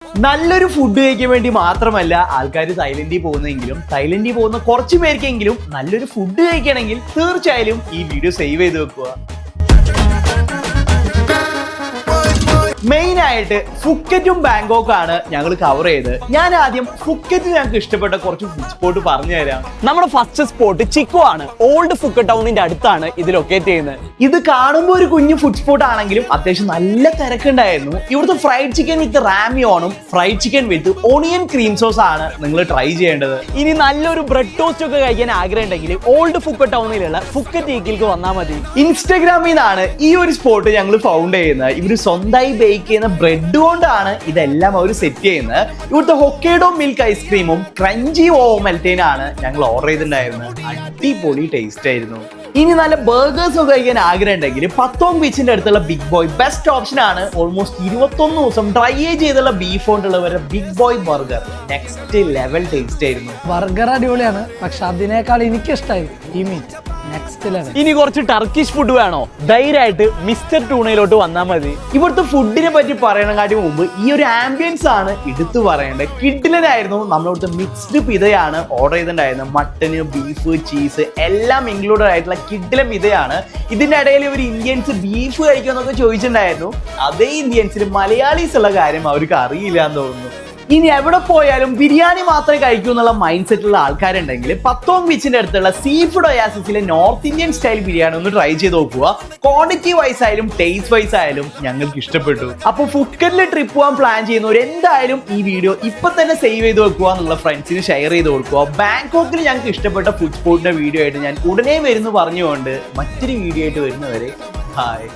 നല്ലൊരു ഫുഡ് കഴിക്കാൻ വേണ്ടി മാത്രമല്ല ആൾക്കാർ തായ്ലൻഡിൽ പോകുന്നതെങ്കിലും തായ്ലൻഡിൽ പോകുന്ന കുറച്ച് പേർക്കെങ്കിലും നല്ലൊരു ഫുഡ് കഴിക്കണമെങ്കിൽ തീർച്ചയായും ഈ വീഡിയോ സേവ് ചെയ്ത് വെക്കുക. മെയിൻ ആയിട്ട് ഫുക്കറ്റും ബാങ്കോക്കും ആണ് ഞങ്ങൾ കവർ ചെയ്ത്. ഞാൻ ആദ്യം ഫുക്കറ്റ് ഞങ്ങൾക്ക് ഇഷ്ടപ്പെട്ട കുറച്ച് ഫുഡ് സ്പോട്ട് പറഞ്ഞു തരാം. നമ്മുടെ ഫസ്റ്റ് സ്പോട്ട് ചിക്കോ ആണ്. ഓൾഡ് ഫുക്കറ്റ് ടൗണിന്റെ അടുത്താണ് ഇത് ലൊക്കേറ്റ് ചെയ്യുന്നത്. ഇത് കാണുമ്പോൾ ഒരു കുഞ്ഞു ഫുഡ് സ്പോട്ട് ആണെങ്കിലും അത്യാവശ്യം നല്ല തിരക്കുണ്ടായിരുന്നു. ഇവിടുത്തെ ഫ്രൈഡ് ചിക്കൻ വിത്ത് റാമിയോണും fried chicken with onion cream sauce ആണ് നിങ്ങൾ ട്രൈ ചെയ്യേണ്ടത്. ഇനി നല്ലൊരു ബ്രെഡ് ടോസ്റ്റ് ഒക്കെ കഴിക്കാൻ ആഗ്രഹം ഉണ്ടെങ്കിൽ ഓൾഡ് ഫുക്കറ്റ് ടൗണിലുള്ള ഫുക്കറ്റ് ഈക്കിലേക്ക് വന്നാൽ മതി. ഇൻസ്റ്റഗ്രാമിൽ നിന്നാണ് ഈ ഒരു സ്പോട്ട് ഞങ്ങൾ ഫൗണ്ട് ചെയ്യുന്നത്. ഇവര് സ്വന്തമായി ബേക്ക് ചെയ്യുന്ന ബ്രെഡ് കൊണ്ടാണ് ഇതെല്ലാം അവർ സെറ്റ് ചെയ്യുന്നത്. ഇവിടുത്തെ ഹൊക്കേഡോ മിൽക്ക് ഐസ്ക്രീമും ക്രഞ്ചി മെൽറ്റേനാണ് ഞങ്ങൾ ഓർഡർ ചെയ്തിട്ടുണ്ടായിരുന്നത്. അടിപൊളി ടേസ്റ്റ് ആയിരുന്നു. ഇനി നല്ല ബർഗേഴ്സ് ഒക്കെ കഴിക്കാൻ ആഗ്രഹം ഉണ്ടെങ്കിൽ പത്തോങ് ബീച്ചിന്റെ അടുത്തുള്ള ബിഗ് ബോയ് ബെസ്റ്റ് ഓപ്ഷൻ ആണ്. ഓൾമോസ്റ്റ് 21 ദിവസം ഡ്രൈ ചെയ്തുള്ള ബീഫ് കൊണ്ടുള്ളവരുടെ Big Boy burger next level taste ആയിരുന്നു. ബർഗർ അടിപൊളിയാണ്, പക്ഷെ അതിനേക്കാൾ എനിക്ക് ഇഷ്ടമായി ഈ മീറ്റ് നെക്സ്റ്റ് ലെവൽ. ഇനി കുറച്ച് ടർക്കിഷ് ഫുഡ് വേണോ? ധൈര്യമായിട്ട് മിസ്റ്റർ ടൂണയിലോട്ട് വന്നാൽ മതി. ഇവിടുത്തെ ഫുഡിനെ പറ്റി പറയണക്കാട്ടി മുമ്പ് ഈ ഒരു ആംബിയൻസ് ആണ് എടുത്തു പറയേണ്ടത്. കിഡിലനായിരുന്നു. നമ്മളിവിടുത്തെ മിക്സ്ഡ് പിതയാണ് ഓർഡർ ചെയ്തിട്ടുണ്ടായിരുന്നത്. മട്ടന്, ബീഫ്, ചീസ് എല്ലാം ഇൻക്ലൂഡഡ് ആയിട്ടുള്ള കിഡിലെ പിതയാണ്. ഇതിന്റെ ഇടയിൽ ഇവർ ഇന്ത്യൻസ് ബീഫ് കഴിക്കുമെന്നൊക്കെ ചോദിച്ചിട്ടുണ്ടായിരുന്നു. അതേ ഇന്ത്യൻസിന് മലയാളീസ് ഉള്ള കാര്യം അവർക്ക് അറിയില്ല എന്ന് തോന്നുന്നു. ഇനി എവിടെ പോയാലും ബിരിയാണി മാത്രമേ കഴിക്കൂ എന്നുള്ള മൈൻഡ് സെറ്റുള്ള ആൾക്കാരുണ്ടെങ്കിൽ പത്തോങ് ബീച്ചിന്റെ അടുത്തുള്ള സീ ഫുഡ് ഒയാസിസിലെ നോർത്ത് ഇന്ത്യൻ സ്റ്റൈൽ ബിരിയാണി ഒന്ന് ട്രൈ ചെയ്ത് നോക്കുക. ക്വാണ്ടിറ്റി വൈസ് ആയാലും ടേസ്റ്റ് വൈസ് ആയാലും ഞങ്ങൾക്ക് ഇഷ്ടപ്പെട്ടു. അപ്പോൾ ഫുക്കറ്റിൽ ട്രിപ്പ് പോകാൻ പ്ലാൻ ചെയ്യുന്നവർ എന്തായാലും ഈ വീഡിയോ ഇപ്പൊ തന്നെ സേവ് ചെയ്ത് വെക്കുക, നിങ്ങളുടെ ഫ്രണ്ട്സിന് ഷെയർ ചെയ്ത് കൊടുക്കുക. ബാങ്കോക്കിൽ ഞങ്ങൾക്ക് ഇഷ്ടപ്പെട്ട ഫുഡ് സ്പോട്ടിന്റെ വീഡിയോ ആയിട്ട് ഞാൻ ഉടനെ വരുന്നു പറഞ്ഞുകൊണ്ട് മറ്റൊരു വീഡിയോ ആയിട്ട് വരുന്നവരെ ഹായ്.